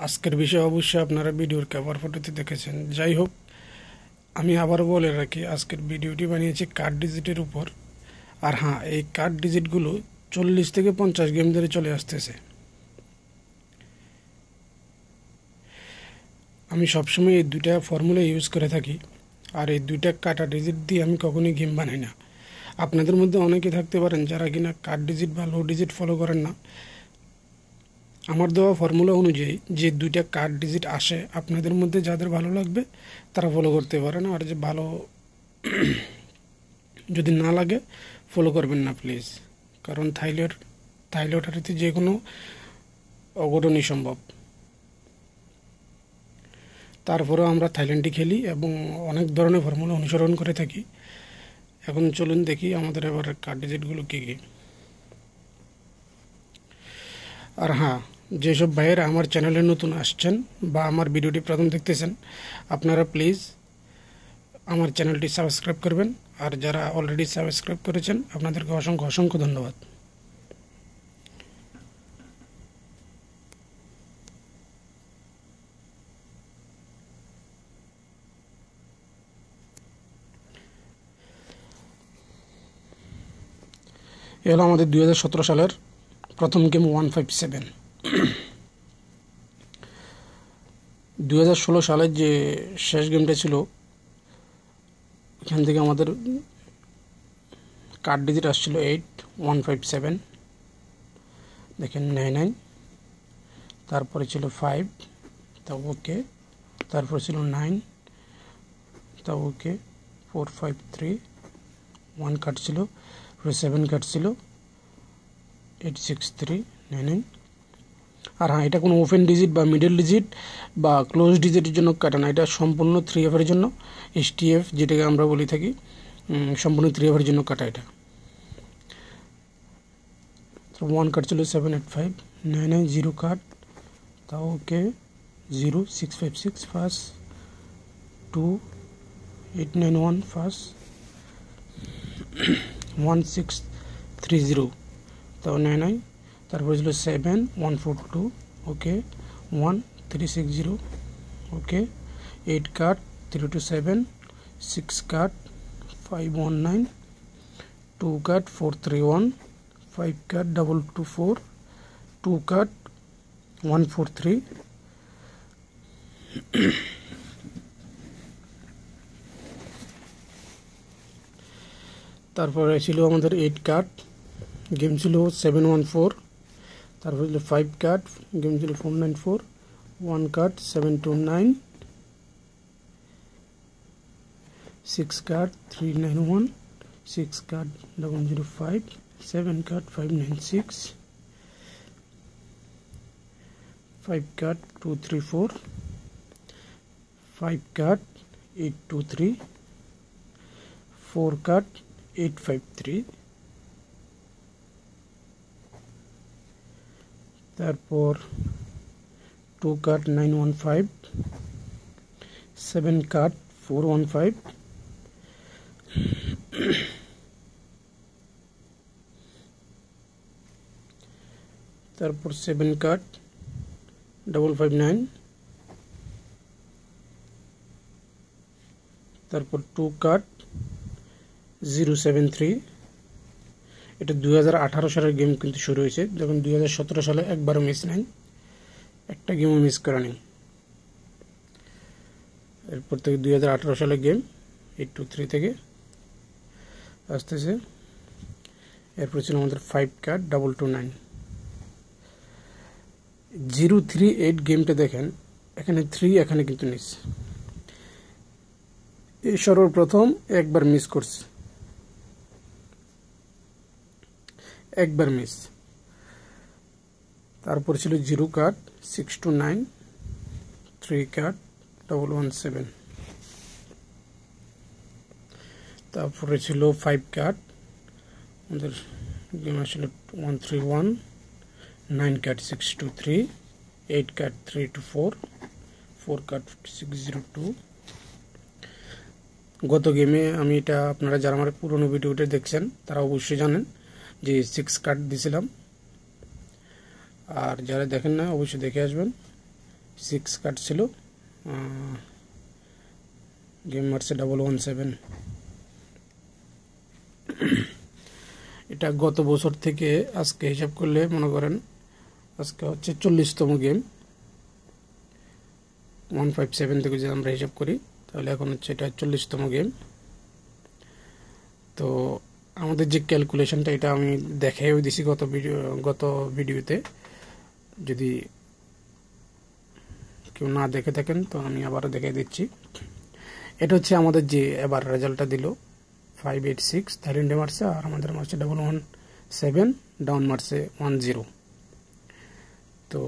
আজকের বিষয় অবশ্যই আপনারা ভিডিওর কভার ফটোতে দেখেছেন। যাই হোক, আমি আবার বলে রাখি, আজকের ভিডিওটি বানিয়েছি কার্ড ডিজিটের উপর। আর হ্যাঁ, এই কার্ড ডিজিটগুলো 40 থেকে 50 গেম ধরে চলে আসতেছে। আমি সবসময় এই দুইটা ফর্মুলা ইউজ করে থাকি, আর এই দুইটা কাটা ডিজিট দিয়ে আমি কখনোই গেম বানাই না। আপনাদের মধ্যে অনেকে থাকতে পারেন যারা কিনা কার্ড ডিজিট বা লো ডিজিট ফলো করেন না। আমার দেওয়া ফর্মুলা অনুযায়ী যে দুইটা কার্ড ডিজিট আসে, আপনাদের মধ্যে যাদের ভালো লাগবে তারা ফলো করতে পারেন, আর যে ভালো যদি না লাগে ফলো করবেন না প্লিজ। কারণ থাইলটারিতে যে কোনো অঘটনই সম্ভব। তারপরেও আমরা থাইল্যান্ডে খেলি এবং অনেক ধরনের ফর্মুলা অনুসরণ করে থাকি। এখন চলুন দেখি আমাদের এবার কার্ড ডিজিটগুলো কী কী। আর হ্যাঁ, যেসব ভাইয়েরা আমার চ্যানেলে নতুন আসছেন বা আমার ভিডিওটি প্রথম দেখতেছেন, আপনারা প্লিজ আমার চ্যানেলটি সাবস্ক্রাইব করবেন। আর যারা অলরেডি সাবস্ক্রাইব করেছেন, আপনাদেরকে অসংখ্য অসংখ্য ধন্যবাদ। এ হলো আমাদের 2017 সালের প্রথম গেম 157। 2016 সালের যে শেষ গেমটা ছিল, এখান থেকে আমাদের কার্ড ডিজিট আসছিল 8157, দেখেন 99, তারপরে ছিল 5, তা ওকে, তারপরে ছিল 9, তা ওকে, 453, 1 কার্ড ছিল, 7 কার্ড ছিল, 86399। আর হ্যাঁ, এটা কোনো ওপেন ডিজিট বা মিডল ডিজিট বা ক্লোজ ডিজিটের জন্য কাটা না, এটা সম্পূর্ণ 3F এর জন্য, STF যেটাকে আমরা বলে থাকি, সম্পূর্ণ 3F এর জন্য কাটা এটা। 1 কার্ড ছিল 785, 990 কার্ড, তাও ওকে, 0656 ফার্স্ট, 2891 ফার্স্ট, 1630, তাও 99, তারপরে ছিল 7142, ওকে, 1360, ওকে, 8 card 327, 6 card 519, 2 card 431, 5 card 224, 2 card 143, তারপরে ছিল আমাদের 8 কার্ড, গেম ছিল 714, তারপরে ছিল 5 কার্ড, গেম ছিল 494, 1 card 729, 6 card 391, 6 card 005, 7 card 596, 5 card 234, 5 card 823, 4 card 853, তারপর 2 কার্ড 915, 7 কার্ড 415, তারপর 7 কার্ড 559, তারপর 2 কার্ড 073। এটা 2018 সালের গেম কিন্তু শুরু হয়েছে, যখন 2017 সালে একবারও মিস নাই, একটা গেমও মিস করা নেই। এরপর থেকে 2018 সালের গেম 823 থেকে আসতেছে। এরপর ছিল আমাদের 5 কার্ড 229, 038 গেমটা দেখেন, এখানে 3, এখানে কিন্তু মিস। এই সর্বপ্রথম একবার মিস করছে, একবার মিস। তারপর ছিল 0 কার্ড 629, 3 কার্ড 117, তারপরে ছিল 5 কার্ড, আমাদের গেম আসলে 131, 9 কার্ড 623, 8 কার্ড 324, 4 কার্ড 602। গত গেমে আমি এটা, আপনারা যারা আমার পুরনো ভিডিওটা দেখছেন তারা অবশ্যই জানেন যে 6 কার্ড দিয়েছিলাম, আর যারা দেখেন না অবশ্যই দেখে আসবেন। 6 কার্ড ছিল, গেম মারছে 117। এটা গত বছর থেকে আজকে হিসাব করলে মনে করেন আজকে হচ্ছে 40তম গেম। 157 থেকে যদি আমরা হিসাব করি তাহলে এখন হচ্ছে এটা 40তম গেম। তো আমাদের যে ক্যালকুলেশনটা এটা আমি দেখাইও দিছি গত ভিডিওতে, যদি কেউ না দেখে থাকেন তো আমি আবারও দেখাই দিচ্ছি। এটা হচ্ছে আমাদের যে এবার রেজাল্টটা দিল 586, থাইল্যান্ডে মারছে, আর আমাদের মারছে 117, ডাউন মারছে 10। তো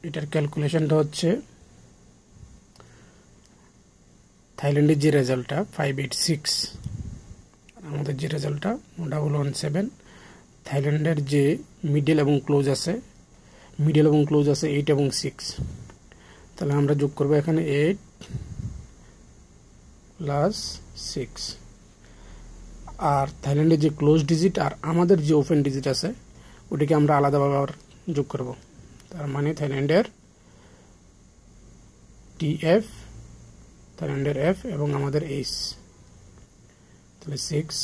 এটার ক্যালকুলেশনটা হচ্ছে থাইল্যান্ডের যে রেজাল্টটা 586, আমাদের যে রেজাল্টটা 117। থাইল্যান্ডের যে মিডল এবং ক্লোজ আছে 8 এবং 6, তাহলে আমরা যোগ করবো এখানে 8 প্লাস 6, আর থাইল্যান্ডের যে ক্লোজ ডিজিট আর আমাদের যে ওপেন ডিজিট আছে ওটাকে আমরা আলাদাভাবে আবার যোগ করব। তার মানে থাইল্যান্ডের TF, থাইল্যান্ডের F এবং আমাদের H, তাহলে 6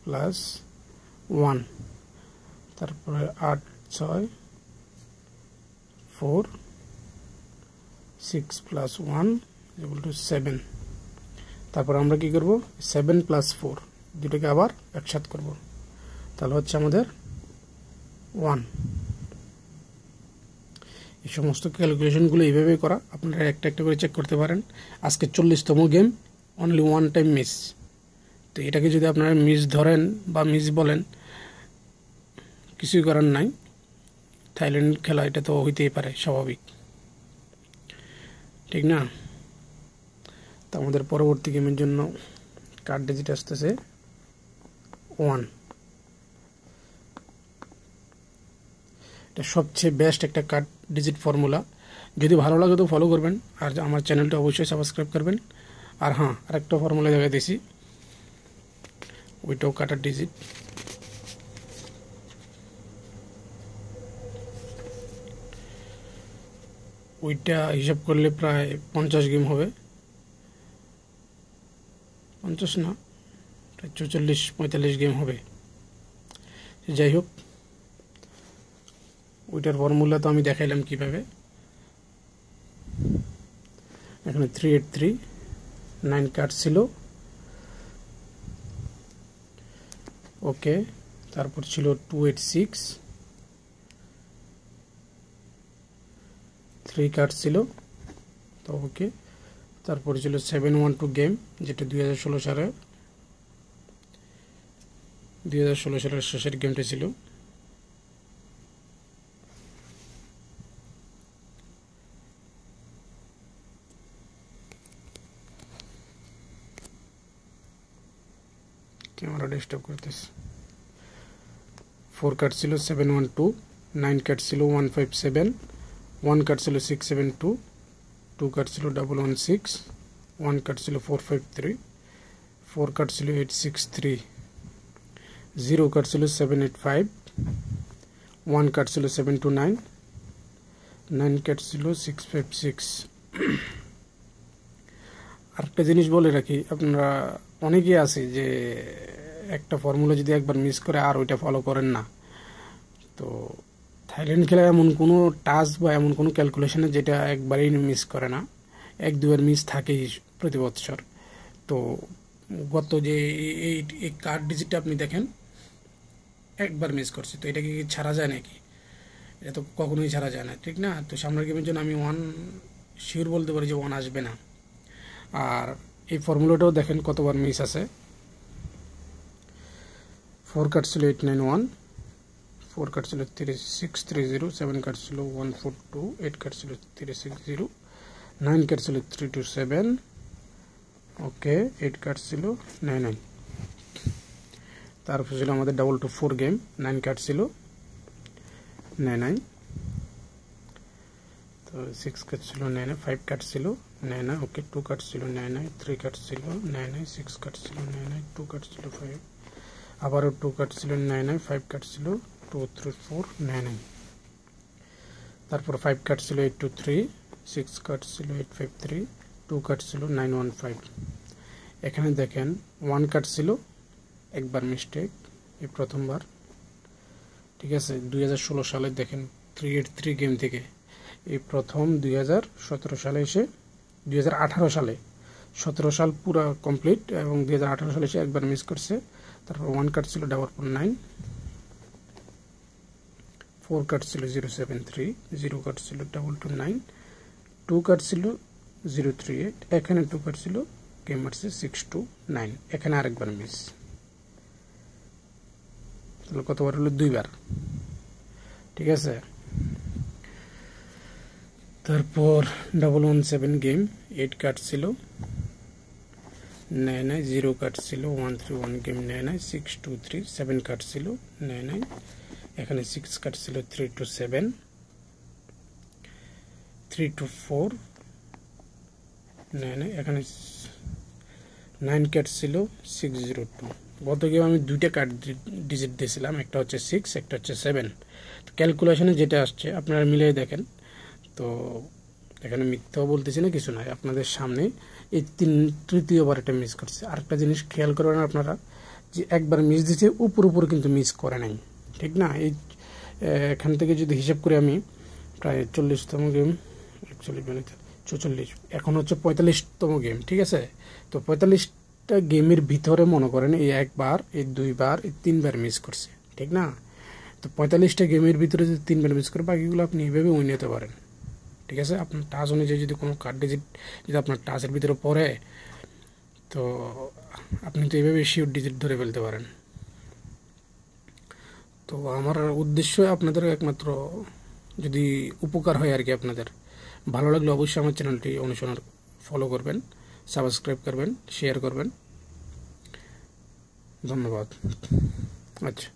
প্লাস 1, তারপরে 8 6 4, 6 প্লাস 1 ইকুয়াল টু 7। তারপর আমরা কি করব, 7 প্লাস 4 দুটোকে আবার একসাথে করব, তাহলে হচ্ছে আমাদের 1। এই সমস্ত ক্যালকুলেশনগুলো এইভাবেই করা, আপনারা একটা একটা করে চেক করতে পারেন। আজকে 40তম game, only one time miss. তো এটাকে যদি আপনারা মিস ধরেন বা মিস বলেন, কিছুই করার নাই, থাইল্যান্ড খেলা এটা তো হইতেই পারে, স্বাভাবিক, ঠিক না? তো আমাদের পরবর্তী গেমের জন্য কার্ড ডিজিট আসতেছে 1। এটা সবচেয়ে বেস্ট একটা কার্ড ডিজিট ফর্মুলা। যদি ভালো লাগে তো ফলো করবেন, আর আমার চ্যানেলটা অবশ্যই সাবস্ক্রাইব করবেন। আর হ্যাঁ, আরেকটা ফর্মুলা দেখাই দিয়েছি, ওইটাও কার্ড ডিজিট। ওইটা হিসাব করলে প্রায় 50 গেম হবে, 50 না, প্রায় 44-45 গেম হবে। যাই হোক, ওইটার ফর্মুলা তো আমি দেখাইলাম কিভাবে। এখানে 383, 9 কার্ড ছিল, ওকে। তারপর ছিল 286, 3 কার্ড ছিল, তো ওকে। তারপর ছিল 712 গেম, যেটা 2016 সালের শেষের গেমটা ছিল। ক্যামেরা ডিস্টার্ব করতেছে। 4 কার্ড ছিল 712, 9 কার্ড ছিল 157, 1 কার্ড ছিল 672, 2 কার্ড ছিল 116, 1 কার্ড ছিল 453, 4 কার্ড ছিল 863, 0 কার্ড ছিল 785, 1 কার্ড ছিল 729, 9 কার্ড ছিল 656। আরেকটা জিনিস বলে রাখি, আপনারা অনেকেই আছে যে একটা ফর্মুলা যদি একবার মিস করে আর ওইটা ফলো করেন না। তো থাইল্যান্ড খেলা এমন কোনো টাস্ক বা এমন কোনো ক্যালকুলেশনে যেটা একবারেই মিস করে না, 1-2বার মিস থাকেই প্রতি বছর। তো গত যে এই কার্ড ডিজিটটা আপনি দেখেন, একবার মিস করছে, তো এটা কি ছাড়া যায় নাকি? এটা তো কখনোই ছাড়া যায় না, ঠিক না? তো সামনের গেমের জন্য আমি 1 শিওর বলতে পারি যে 1 আসবে না। আর এই ফর্মুলাটাও দেখেন কতবার মিস আছে। 4 কার্ড ছিল 891, 4 কার্ড ছিল 3630, 7 কার্ড ছিল 142, 8 কার্ড ছিল 360, 9 কার্ড ছিল 327, ওকে। 8 কার্ড ছিল 99। তারপর ছিল আমাদের 224 গেম, 9 কার্ড ছিল 99, তো 6 কার্ড ছিল 99, 5 কার্ড ছিল 99, ওকে। 2 কার্ড ছিল 99, 3 কার্ড ছিল 99, 6 কার্ড ছিল 99, 2 কার্ড ছিল 5, আবারও 2 কার্ড ছিল 99, 5 কার্ড ছিল 2 3 4 99। তারপর 5 কার্ড ছিল 823, 6 কার্ড ছিল 853, 2 কার্ড ছিল 915। এখানে দেখেন 1 কার্ড ছিল একবার মিস্টেক, এই প্রথমবার, ঠিক আছে। 2016 সালে দেখেন 383 গেম থেকে এই প্রথম 2017 সালে এসে 2018 সালে 17 সাল পুরো কমপ্লিট, এবং 2018 সালে এসে একবার মিস করছে। তারপর 1 কার্ড ছিল 449, 4 কার্ড ছিল 073, 0 কার্ড ছিল 229, 2 কার্ড ছিল 038, এখানে 2 কার্ড ছিল গেম মারছে 629, এখানে আরেকবার মিস। তাহলে কতবার হলো? 2 বার, ঠিক আছে। তারপর 117 গেম 8 কার্ড ছিল নেয় নাই, 0 কার্ড ছিল 131 গেম নেয় নাই, 623, 7 কার্ড ছিল নেয় নাই, এখানে 6 কার্ড ছিল 327, 324 নেয় নাই, এখানে 9 কার্ড ছিল 602। গত গেম আমি 2টা কার্ড ডিজিট দিয়েছিলাম, একটা হচ্ছে 6, একটা হচ্ছে 7। তো ক্যালকুলেশনে যেটা আসছে আপনারা মিলিয়ে দেখেন। তো এখানে মিথ্যাও বলতেছি না, কিছু নাই, আপনাদের সামনে এই তৃতীয়বার এটা মিস করছে। আরেকটা জিনিস খেয়াল করবেন আপনারা, যে একবার মিস দিচ্ছে উপর কিন্তু মিস করে নাই, ঠিক না। এই এখান থেকে যদি হিসাব করে আমি প্রায় 40তম গেম, 44, এখন হচ্ছে 45তম গেম, ঠিক আছে। তো 45টা গেমের ভিতরে মনে করেন এই একবার, এই 2 বার, এই 3 বার মিস করছে, ঠিক না। তো 45টা গেমের ভিতরে যদি 3 বার মিস করে, বাকিগুলো আপনি এইভাবে উইন নিতে পারেন, ঠিক আছে। আপনার টাচ অনুযায়ী যদি কোনো কার্ড ডিজিট যদি আপনার টাচের ভিতরে পড়ে, তো আপনি তো এইভাবে শিওর ডিজিট ধরে ফেলতে পারেন। তো আমার উদ্দেশ্য আপনাদের একমাত্র যদি উপকার হয় আর কি, আপনাদের ভালো লাগলে অবশ্যই আমার চ্যানেলটি অনুসরণ ফলো করবেন, সাবস্ক্রাইব করবেন, শেয়ার করবেন, ধন্যবাদ। আচ্ছা,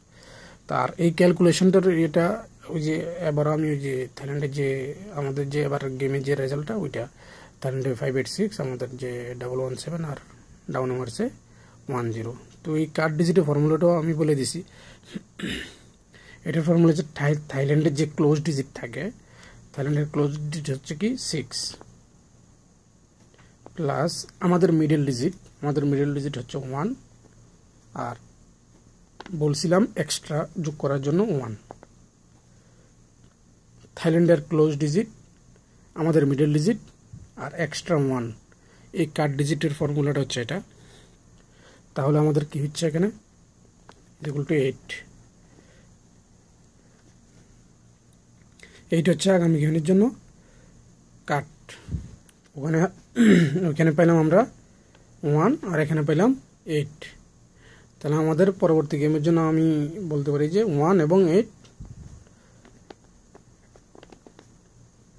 তার এই ক্যালকুলেশনটার এটা ওই যে এবার আমি ওই যে থাইল্যান্ডের যে আমাদের যে এবার গেমের যে রেজাল্টটা, ওইটা থাইল্যান্ডে 586, আমাদের যে 117, আর ডাউনে মারছে 10। তো এই কার্ড ডিজিটের ফর্মুলাটাও আমি বলে দিছি। এটার ফর্মুলা হচ্ছে থাইল্যান্ডের যে ক্লোজ ডিজিট থাকে, থাইল্যান্ডের ক্লোজ ডিজিট হচ্ছে কি 6 প্লাস আমাদের মিডল ডিজিট হচ্ছে 1, আর বলছিলাম এক্সট্রা যোগ করার জন্য 1। থাইল্যান্ডের ক্লোজ ডিজিট, আমাদের মিডল ডিজিট, আর এক্সট্রা 1, এই কার্ড ডিজিটের ফর্মুলাটা হচ্ছে এটা। তাহলে আমাদের কি হচ্ছে এখানে ইকুয়াল টু 8। 8 হচ্ছে আগামী গেমের জন্য কাট। ওখানে পাইলাম আমরা 1, আর এখানে পাইলাম 8। তাহলে আমাদের পরবর্তী গেমের জন্য আমি বলতে পারি যে 1 এবং 8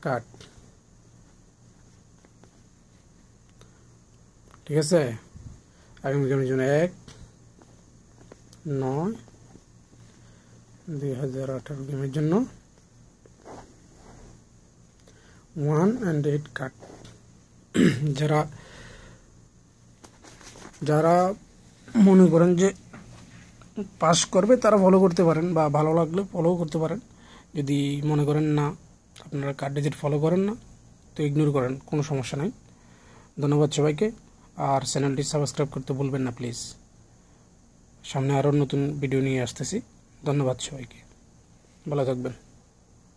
কাট, ঠিক আছে। আগামী গেমের জন্য 1/9/2018 গেমের জন্য 1 and 8 কাট। যারা মনে করেন যে পাস করবে তারা ফলো করতে পারেন, বা ভালো লাগলে ফলো করতে পারেন। যদি মনে করেন না আপনারা কার্ড ডিজিট ফলো করেন না, তো ইগনোর করেন, কোনো সমস্যা নাই। ধন্যবাদ সবাইকে, আর চ্যানেলটি সাবস্ক্রাইব করতে ভুলবেন না প্লিজ। সামনে আরও নতুন ভিডিও নিয়ে আসতেছি। ধন্যবাদ সবাইকে, ভালো থাকবেন।